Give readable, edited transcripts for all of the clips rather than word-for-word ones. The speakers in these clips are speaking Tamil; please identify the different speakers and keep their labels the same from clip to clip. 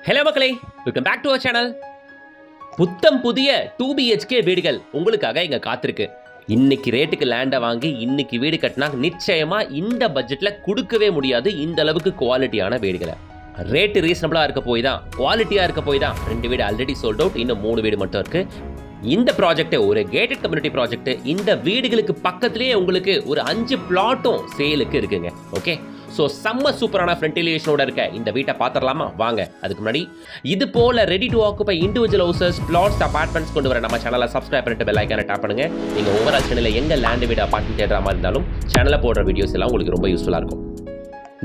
Speaker 1: ஹலோ மக்களே, welcome back to our channel. புத்தம் புதிய 2BHK வீடுகள் உங்களுக்காக இங்க காத்திருக்கு. இன்னைக்கு ரேட்டுக்கு லேண்டை வாங்கி இன்னைக்கு வீடு கட்டினா நிச்சயமா இந்த பட்ஜெட்ல கொடுக்கவே முடியாது இந்த அளவுக்கு குவாலிட்டியான வீடுகளை. ரேட்டு ரீசனபிளா இருக்க போய் தான், குவாலிட்டியா இருக்க போய் தான் 2 வீடு ஆல்ரெடி சோல்ட் அவுட், இன்னும் 3 வீடு மட்டும் இருக்கு. இந்த ப்ராஜெக்ட் ஒரு கேட்டட் கம்யூனிட்டி ப்ராஜெக்ட். இந்த வீடுகளுக்கு பக்கத்திலேயே உங்களுக்கு ஒரு 5 பிளாட்டும் சேலுக்கு இருக்குங்க. ஓகே, ஸோ செம்ம சூப்பரான ஃப்ரண்ட் எலிவேஷனோட இருக்க இந்த வீட்டை பார்த்துடலாமா? வாங்க. அதுக்கு முன்னாடி இது போல ready to occupy individual houses, flats, apartments கொண்டு வர நம்ம சேனலை சப்ஸ்கிரைப் பண்ணிட்டு பெல் ஐக்கானை டேப் பண்ணுங்க. நீங்கள் ஓவரால் சேனலில் எங்கே லேண்ட் வீடு அபார்ட்மெண்ட் தேடுற மாதிரி இருந்தாலும் சேனலில் போடுற வீடியோஸ் எல்லாம் உங்களுக்கு ரொம்ப யூஸ்ஃபுல்லாக இருக்கும்.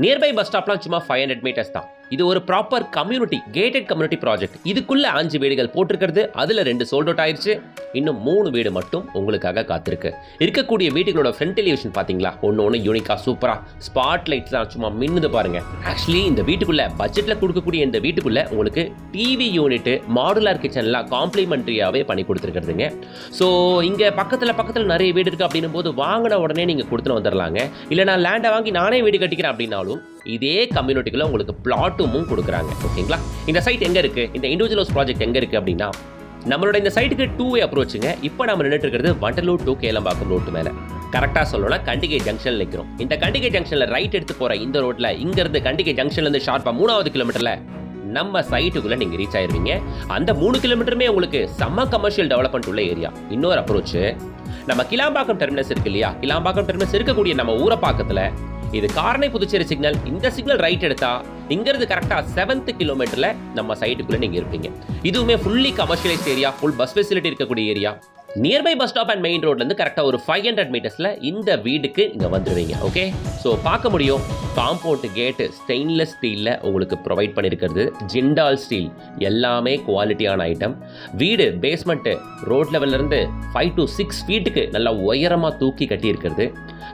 Speaker 1: நியர்பை பஸ் ஸ்டாப்லாம் சும்மா 500 மீட்டர்ஸ் தான். இது ஒரு proper community, gated community project. இதுக்குள்ள 5 வீடுகள் போட்டிருக்கிறது, அதில் 2 சோல்ட் அவுட் ஆயிடுச்சு. இன்னும் 3 வீடு மட்டும் உங்களுக்காக காத்திருக்கு. இருக்கக்கூடிய வீடுகளோட ஃப்ரண்ட் எலிவேஷன் பார்த்தீங்களா, ஒன்று யூனிக்கா சூப்பரா ஸ்பாட் லைட்ஸ்லாம் சும்மா மின்னுது பாருங்க. ஆக்சுவலி இந்த வீட்டுக்குள்ள பட்ஜெட்ல கொடுக்கக்கூடிய இந்த வீட்டுக்குள்ள உங்களுக்கு டிவி யூனிட், மாடுலார் கிச்சன்லாம் காம்ப்ளிமெண்ட்ரியாவே பண்ணி கொடுத்துருக்குறதுங்க. ஸோ இங்கே பக்கத்தில் நிறைய வீடு இருக்கு அப்படின்னும் போது வாங்கின உடனே நீங்கள் கொடுத்துட்டு வந்துடலாங்க. இல்லை நான் லேண்டை வாங்கி நானே வீடு கட்டிக்கிறேன் அப்படின்னாலும் இதே கம்யூனிட்டிக்குள்ள உங்களுக்கு பிளாட்டும் கொடுக்குறாங்க. ஓகேங்களா? இந்த சைட் எங்க இருக்கு, இந்த இண்டிவிஜுவல் ஹவுஸ் ப்ராஜெக்ட் எங்க இருக்கு அப்படின்னா, நம்மளோட இந்த சைட்டுக்கு 2-வே அப்ரோச்சுங்க. இப்போ நம்ம நின்றுட்டு இருக்கிறது வண்டலூர் டு கேளம்பாக்கம் ரோட்டு மேல. கரெக்டாக சொல்லணும்னா கண்டிகை ஜங்ஷன் நிற்கிறோம். இந்த கண்டிகை ஜங்ஷன்ல ரைட் எடுத்து போற இந்த ரோட்ல இங்கிருந்து கண்டிகை ஜங்ஷன்ல இருந்து ஷார்ப்பா 3வது கிலோமீட்டர்ல நம்ம சைட்டுக்குள்ள நீங்க ரீச் ஆயிருவீங்க. அந்த 3 கிலோமீட்டருமே உங்களுக்கு செம்ம கமர்ஷியல் டெவலப்மெண்ட் உள்ள ஏரியா. இன்னொரு அப்ரோச், நம்ம கிளாம்பாக்கம் டெர்மினஸ் இருக்கு இல்லையா, கிளாம்பாக்கம் டெர்மினஸ் இருக்கக்கூடிய நம்ம ஊரை பக்கத்துல இது காரணை புதுச்சேரி சிக்னல். இந்த சிக்னல் ரைட் எடுத்தா இங்கிருந்து கரெக்டா 7th கிலோமீட்டர்ல நம்ம சைட்டுக்குள்ள நீங்க இருப்பீங்க. இதுவுமே fully commercialised area, full bus facility இருக்கக்கூடிய ஏரியா. Nearby bus stop and main ரோட்ல இருந்து கரெக்டா ஒரு 500 மீட்டர்ஸ்ல இந்த வீடுக்கு நீங்க வந்துருவீங்க. ஓகே, ஸோ பார்க்க முடியும் காம்பவுண்ட் கேட்டு ஸ்டெயின்லெஸ் ஸ்டீல்ல உங்களுக்கு ப்ரொவைட் பண்ணியிருக்கிறது. ஜிண்டால் ஸ்டீல் எல்லாமே குவாலிட்டியான ஐட்டம். வீடு பேஸ்மெண்ட் ரோட் லெவல்ல இருந்து 5 to 6 ஃபீட்டுக்கு நல்லா உயரமா தூக்கி கட்டி இருக்கிறது.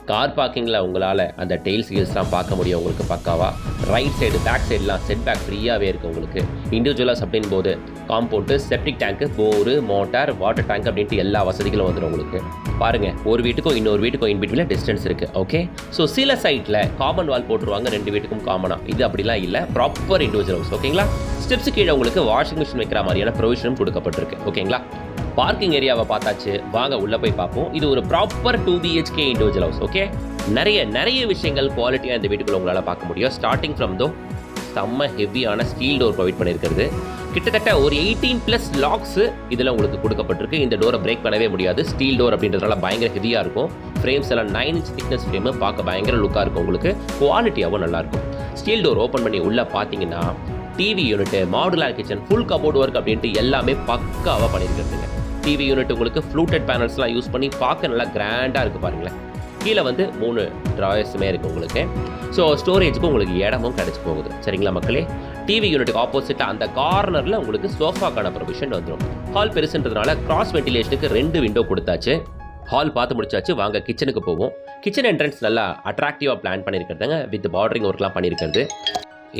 Speaker 1: கார் பார்க்கிங்கில் உங்களால் அந்த டெயில் சீல்ஸ்லாம் பார்க்க முடியும் உங்களுக்கு பக்காவா. ரைட் சைடு பேக் சைட்லாம் செட் பேக் ஃப்ரீயாகவே இருக்குது உங்களுக்கு. இண்டிவிஜுவலாக அப்படின் போது காம்பவுண்டு, செப்டிக் டேங்க்கு, போரு, மோட்டார், வாட்டர் டேங்க் அப்படின்ட்டு எல்லா வசதிகளும் வந்துடும் உங்களுக்கு. பாருங்கள், ஒரு வீட்டுக்கும் இன்னொரு வீட்டுக்கும் இன்பிட்வீனில் டிஸ்டன்ஸ் இருக்குது. ஓகே, ஸோ சில சைட்டில் காமன் வால் போட்டுருவாங்க 2 வீட்டுக்கும் காமனாக. இது அப்படிலாம் இல்லை, ப்ராப்பர் இண்டிவிஜுவல் ஹவுஸ். ஓகேங்களா? ஸ்டெப்ஸ் கீழே உங்களுக்கு வாஷிங் மிஷின் வைக்கிற மாதிரியான ப்ரொவிஷனும் கொடுக்கப்பட்டிருக்கு. ஓகேங்களா? பார்க்கிங் ஏரியாவை பார்த்தாச்சு, வாங்க உள்ள போய் பார்ப்போம். இது ஒரு proper 2BHK individual house. Okay, நிறைய விஷயங்கள் குவாலிட்டியாக இந்த வீட்டுக்குள்ள உங்களால் பார்க்க முடியும். ஸ்டார்டிங் ஃப்ரம் தோ செம்ம ஹெவியான ஸ்டீல் டோர் ப்ரொவைட் பண்ணியிருக்கிறது. கிட்டத்தட்ட ஒரு 18+ லாக்ஸ் இதில் உங்களுக்கு கொடுக்கப்பட்டிருக்கு. இந்த டோரை பிரேக் பண்ணவே முடியாது. ஸ்டீல் டோர் அப்படின்றதுனால பயங்கர ஹெவியாக இருக்கும். ஃப்ரேம்ஸ் எல்லாம் 9 inch திக்னஸ் ஃப்ரேமு, பார்க்க பயங்கர லுக்காக இருக்கும் உங்களுக்கு. குவாலிட்டியாகவும் நல்லாயிருக்கும். ஸ்டீல் டோர் ஓப்பன் பண்ணி உள்ளே பார்த்தீங்கன்னா TV unit, modular kitchen, full cupboard work அப்படின்ட்டு எல்லாமே பக்காவாக பண்ணியிருக்கிறதுங்க. டிவி யூனிட் உங்களுக்கு ஃப்ளூட்டட் பேனல்ஸ்லாம் யூஸ் பண்ணி பார்க்க நல்லா கிராண்டாக இருக்குது பாருங்களேன். கீழே வந்து 3 ட்ராயர்ஸுமே இருக்குது உங்களுக்கு. ஸோ ஸ்டோரேஜுக்கு உங்களுக்கு இடமும் கிடச்சி போகுது. சரிங்களா மக்களே? டிவி யூனிட்டுக்கு ஆப்போசிட்டாக அந்த கார்னரில் உங்களுக்கு சோஃபாக்கான ப்ரொவிஷன் வந்துடும். ஹால் பெருசுன்றதுனால கிராஸ் வென்டிலேஷனுக்கு 2 விண்டோ கொடுத்தாச்சு. ஹால் பார்த்து முடிச்சாச்சு, வாங்க கிச்சனுக்கு போவோம். கிச்சன் என்ட்ரன்ஸ் நல்லா அட்ராக்டிவாக பிளான் பண்ணியிருக்கிறதுங்க, வித் பார்டரிங் ஒர்க்லாம் பண்ணியிருக்கிறது.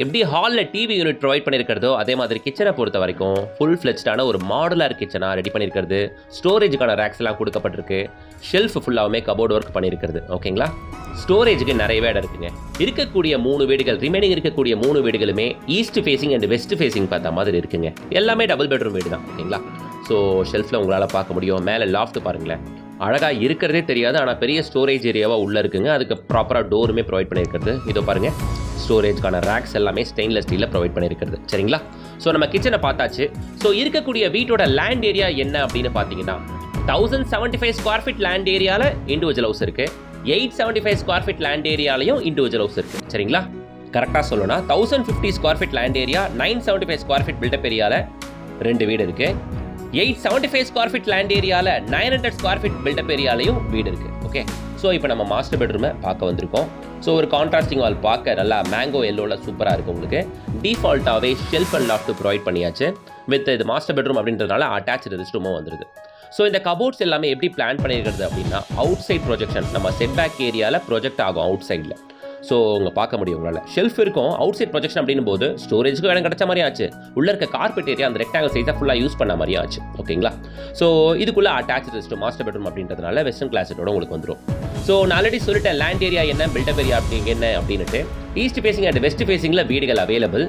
Speaker 1: எப்படி ஹாலில் டிவி யூனிட் ப்ரொவைட் பண்ணியிருக்கிறதோ அதே மாதிரி கிச்சனை பொறுத்த வரைக்கும் ஃபுல் ஃப்ளெஜ்டான ஒரு மாடுலார் கிச்சனாக ரெடி பண்ணியிருக்கிறது. ஸ்டோரேஜுக்கான ரேக்ஸ் எல்லாம் கொடுக்கப்பட்டிருக்கு. ஷெல்ஃப் ஃபுல்லாகவுமே கபோர்ட் ஒர்க் பண்ணியிருக்கிறது. ஓகேங்களா? ஸ்டோரேஜுக்கு நிறையவே இடம் இருக்குங்க. இருக்கக்கூடிய 3 வீடுகள், ரிமைனிங் இருக்கக்கூடிய 3 வீடுகளுமே east facing and west facing பார்த்த மாதிரி இருக்குங்க. எல்லாமே டபுள் பெட்ரூம் வீடு தான். ஓகேங்களா? ஸோ ஷெல்ஃபில் உங்களால் பார்க்க முடியும். மேலே லாஃப்ட் பாருங்களேன், அழகாக இருக்கிறதே தெரியாது, ஆனால் பெரிய ஸ்டோரேஜ் ஏரியாவாக உள்ளே இருக்குங்க. அதுக்கு ப்ராப்பராக டோருமே ப்ரொவைட் பண்ணியிருக்கிறது. இதோ பாருங்கள், ஸ்டோரேஜ்க்கான ரேக்ஸ் எல்லாமே ஸ்டெயின்லெஸ் ஸ்டீலில் ப்ரொவைட் பண்ணியிருக்கிறது. சரிங்களா? ஸோ நம்ம கிச்சனை பார்த்தாச்சு. ஸோ இருக்கக்கூடிய வீட்டோட லேண்ட் ஏரியா என்ன அப்படின்னு பார்த்தீங்கன்னா 1075 ஸ்கொயர் ஃபீட் லேண்ட் ஏரியாவில் இண்டிவிஜுவல் ஹவுஸ் இருக்குது. 875 ஸ்கொயர் ஃபீட் லேண்ட் ஏரியாலையும் இண்டிவிஜுவல் ஹவுஸ் இருக்குது. சரிங்களா? கரெக்டாக சொல்லணும்னா 1050 square feet land area, 975 square feet built up ஏரியாவில் 2 வீடு இருக்குது. 875 ஸ்கொயர் ஃபீட் லேண்ட் ஏரியாவில் 900 ஸ்கொயர் ஃபீட் பில்டப் ஏரியாலையும் வீடு இருக்குது. ஓகே, ஸோ இப்போ நம்ம மாஸ்டர் பெட்ரூமை பார்க்க வந்திருக்கோம். ஸோ ஒரு கான்ட்ராஸ்டிங் வால் பார்க்க நல்லா மேங்கோ எல்லோவில் சூப்பராக இருக்குது உங்களுக்கு. டிஃபால்ட்டாகவே ஷெல்ஃப் அண்ட் லாஃப்ட் ப்ரொவைட் பண்ணியாச்சு. வித் இது மாஸ்டர் பெட்ரூம் அப்படின்றதுனால அட்டாச்சு ரெஸ்ட் ரூமும் வந்துருது. ஸோ இந்த கபோர்ட்ஸ் எல்லாமே எப்படி பிளான் பண்ணியிருக்கிறது அப்படின்னா, அவுட் சைட் ப்ரொஜெக்ஷன், நம்ம செட் பேக் ஏரியாவில் ப்ரொஜெக்ட் ஆகும் அவுட் சைடில். ஸோ உங்க பார்க்க முடியும் உங்களால். ஷெல்ஃப் இருக்கும், அவுட் சைட் ப்ரொஜெக்ஷன் அப்படின்னும் போது ஸ்டோரேஜுக்கு இடம் கிடைச்ச மாதிரி ஆச்சு. உள்ள இருக்க கார்பெட் ஏரியா அந்த ரெக்டாங்கல் சைஸாக ஃபுல்லாக யூஸ் பண்ண மாதிரி ஆச்சு. ஓகேங்களா? ஸோ இதுக்குள்ளே அட்டாச் ரெஸ்ட் மாஸ்டர் பெட்ரூம் அப்படின்றதுனால வெஸ்டர்ன் கிளாஸோட உங்களுக்கு வந்துடும். ஸோ நான் ஆல்ரெடி சொல்லிட்டேன் லேண்ட் ஏரியா என்ன, பில்டப் ஏரியா என்ன அப்படின்னுட்டு. ஈஸ்ட் ஃபேசிங் அண்ட் வெஸ்ட் ஃபேசிங்கில் வீடுகள் அவைலபிள்.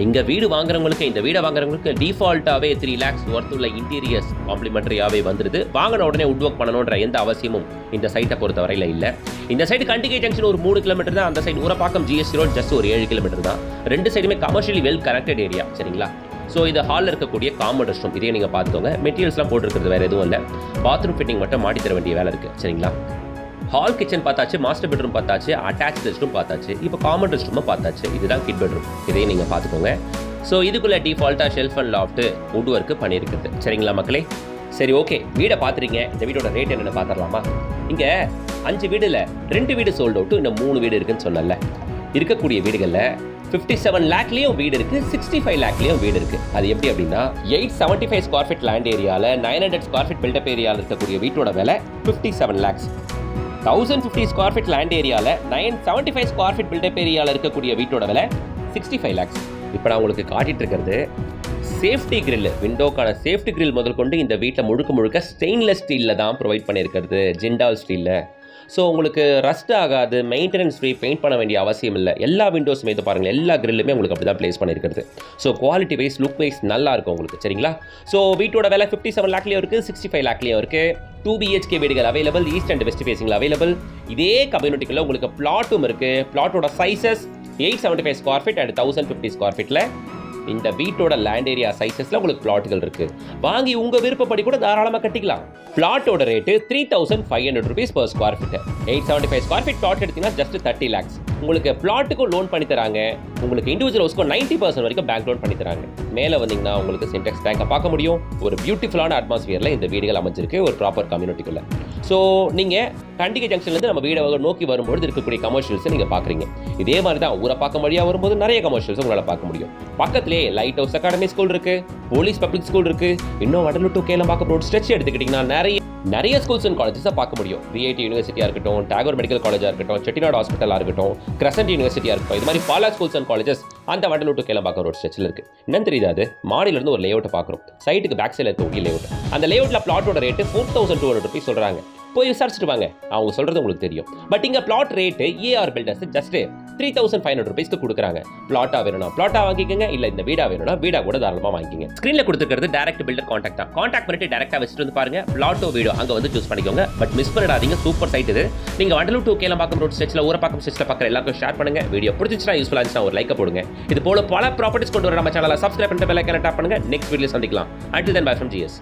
Speaker 1: இங்கே வீடு வாங்குறவங்களுக்கு இந்த வீடை வாங்குறவங்களுக்கு டிஃபால்ட்டாகவே 3 lakhs ஒர்த் உள்ள இன்டீரியர்ஸ் காம்ப்ளிமெண்ட்ரியாகவே வந்துடுது. வாங்கின உடனே உட் ஒர்க் பண்ணணுன்ற எந்த அவசியமும் இந்த சைட்டை பொறுத்த வரையில் இல்லை. இந்த சைடு கண்டிகை ஜங்ஷன் ஒரு 3 கிலோமீட்டர் தான், அந்த side Urapakkam GST road just ஒரு 7 கிலோமீட்டர் தான். ரெண்டு சைடுமே கமர்ஷியலி வெல் கனெக்டட் ஏரியா, சரிங்களா? ஸோ இது ஹாலில் இருக்கக்கூடிய காமன் ரெஸ்ட் ரூம், இதையும் நீங்கள் பார்த்துக்கோங்க. மெட்டீரியல்ஸ்லாம் போட்டுருக்கிறது வேறு எதுவும் இல்லை. பாத்ரூம் ஃபிட்டிங் மட்டும் மாட்டி தர வேண்டிய வேலை இருக்குது, சரிங்களா? ஹால் கிச்சன் பார்த்தாச்சு, மாஸ்டர் பெட்ரூம் பார்த்தாச்சு, அட்டாச் ரெஸ்ட் ரூம் பார்த்தாச்சு, இப்போ காமன் ரெஸ்ட் ரூமை பார்த்தாச்சு. இதுதான் கிட் பெட்ரூம், இதையும் நீங்கள் பார்த்துக்கோங்க. ஸோ இதுக்குள்ளே டிஃபால்ட்டாக shelf and loft wood work பண்ணியிருக்குது, சரிங்களா மக்களே? சரி, ஓகே, வீடை பார்த்துறீங்க. இந்த வீடோட ரேட் என்னென்னு பார்த்துடலாமா? இங்கே 5 வீடில் 2 வீடு சோல்ட் அவுட்டு, இன்னும் 3 வீடு இருக்குன்னு சொன்னல. இருக்கக்கூடிய வீடுகளில் 57 லேக்லேயும் வீடு இருக்குது, 65 லேக்லேயும் வீடு இருக்குது. அது எப்படி அப்படின்னா 875 ஸ்கொயர் ஃபீட் லேண்ட் ஏரியாவில் 900 ஸ்கொயர் ஃபீட் பில்டப் ஏரியாவில் இருக்கக்கூடிய வீட்டோட விலை 57 லேக்ஸ். 1050 ஸ்கொயர் ஃபீட் லேண்ட் ஏரியாவில் 975 ஸ்கொயர் ஃபீட் பில்டப் ஏரியாவில் இருக்கக்கூடிய வீட்டோட விலை 65 லேக்ஸ். இப்போ நான் உங்களுக்கு காட்டிட்டு இருக்கிறது சேஃப்டி கிரில், விண்டோக்கான சேஃப்டி கிரில் முதல் கொண்டு இந்த வீட்டில் முழுக்க ஸ்டெயின்லெஸ் ஸ்டீலில் தான் ப்ரொவைட் பண்ணியிருக்கிறது, ஜிண்டால் ஸ்டீலில். ஸோ உங்களுக்கு ரஸ்ட் ஆகாது, மெயின்டெனன்ஸ் ஃப்ரீ, பெயிண்ட் பண்ண வேண்டிய அவசியம் இல்லை. எல்லா விண்டோஸுமே இது பாருங்கள், எல்லா கிரில்லுமே உங்களுக்கு அப்படி தான் ப்ளேஸ் பண்ணியிருக்கிறது. So quality wise, look wise நல்லா இருக்கும் உங்களுக்கு, சரிங்களா? ஸோ வீட்டோட விலை 57 லேக்லேயும் இருக்குது, 65 லேக்லேயும் இருக்குது. 2 BHK வீடுகள் அவைலபிள், ஈஸ்ட் அண்ட் வெஸ்ட் ஃபேசிங்கில் அவைலபிள். இதே கம்யூனிட்டிக்குள்ள உங்களுக்கு பிளாட்டும் இருக்குது. பிளாட்டோட sizes 875 square feet and 1050 square ஃபீட்டில் இந்த வீட்டோட லேண்ட் ஏரியா சைஸஸ்ல உங்களுக்கு பிளாட்டுகள் இருக்கு. வாங்கி உங்க விருப்பப்படி கூட தாராளமாக கட்டிக்கலாம். பிளாட்டோட rate 3500 rupees per square feet. 875 square feet plot எடுத்தீங்கன்னா ஜஸ்ட் 30 lakhs. உங்களுக்கு பிளாட்டுக்கும் லோன் பண்ணி தராங்க, உங்களுக்கு இண்டிவிஜுவல் ஹவுஸ்க்கும் 90% வரைக்கும் பேங்க் லோன் பண்ணி தராங்க. மேலே வந்தீங்கன்னா உங்களுக்கு சின்டெக்ஸ் டேங்கை பார்க்க முடியும். ஒரு பியூட்டிஃபுல்லான அட்மாஸ்பியரில் இந்த வீடுகள் அமைஞ்சிருக்கு, ஒரு ப்ராப்பர் கம்யூனிட்டிக்குள்ள. ஸோ நீங்கள் கண்டிகை ஜங்ஷன்லேருந்து நம்ம வீடை நோக்கி வரும்போது இருக்கக்கூடிய கமர்ஷியல்ஸை நீங்கள் பார்க்குறீங்க. இதே மாதிரி தான் ஊரப்பாக்கம் வழியாக வரும்போது நிறைய கமர்ஷியல்ஸ் உங்களால் பார்க்க முடியும். பக்கத்திலே லைட் ஹவுஸ் அகாடமி ஸ்கூல் இருக்கு, போலீஸ் பப்ளிக் ஸ்கூல் இருக்கு. இன்னும் Vadalur to Kelambakkam road stretch எடுத்துக்கிட்டிங்கன்னா நிறைய ஸ்கூல்ஸ் அண்ட் காலேஜஸை பார்க்க முடியும். விஐடி யூனிவர்சிட்டியாக இருக்கட்டும், டாகூர் மெடிக்கல் காலேஜாக இருக்கட்டும், செட்டிநாடு ஹாஸ்பிட்டலாக இருக்கட்டும், கிரசன்ட் யூனிவர்சிட்டியாக இருக்கட்டும், இது மாதிரி பல ஸ்கூல்ஸ் அண்ட் காலேஜஸ் அந்த வடலூர் டு கேளம்பாக்கம் ரோட் ஸ்ட்ரெச்சில் இருக்குது. என்னன்னு தெரியுது, அது மாடியிலிருந்து ஒரு லேஅவுட்டை பார்க்குறோம். சைட்டுக்கு பேக் சைடில் இருக்க லேஅவுட். அந்த லேஅவுட்டில் பிளாட்டோட ரேட்டு 4200 rupees சொல்கிறாங்க. போய் விசாரிச்சுட்டு வாங்க, அவங்க சொல்கிறது உங்களுக்கு தெரியும். பட் இங்கே flat rate AR builders just 3500 rupeesக்கு கொடுக்குறாங்க. பிளாட்டா வேணும்னா பிளாட்டா வாங்கிக்கோங்க, இல்லை இந்த வீடா வேணும்னா வீடா கூட தாராளமாக வாங்கிக்கோங்க. ஸ்க்ரீனில் கொடுத்துருக்கிறது டேரக்ட் பில்டர் கான்டாக்ட் தான். கான்டாக்ட் பண்ணிட்டு டேரக்டாக வச்சுட்டு வந்து பாருங்க, பிளாட்டோ வீடோ அங்கே வந்து சூஸ் பண்ணிக்கோங்க. பட் மிஸ் பண்ணிடாதீங்க, சூப்பர் சைட் இது. நீங்கள் வண்டலூர் டு கேளம்பாக்கம் ரோட் ஸ்ட்ரெச்சில் ஊரப்பாக்கம் ஸ்ட்ரெச்சில் பார்க்குற எல்லாருக்கும் ஷேர் பண்ணுங்க. வீடியோ பிடிச்சிச்சுன்னா யூஸ்ஃபுல்லாக இருந்துச்சுன்னா ஒரு லைக் போடுங்க. இது போல பல ப்ராப்பர்ட்டிஸ் கொண்டு வர நம்ம சேனலை சப்ஸ்கிரைப் பண்ணிட்டு பெல் ஐகானை டாப் பண்ணுங்க. நெக்ஸ்ட் வீடியோ சந்திக்கலாம். Until then, bye from GS.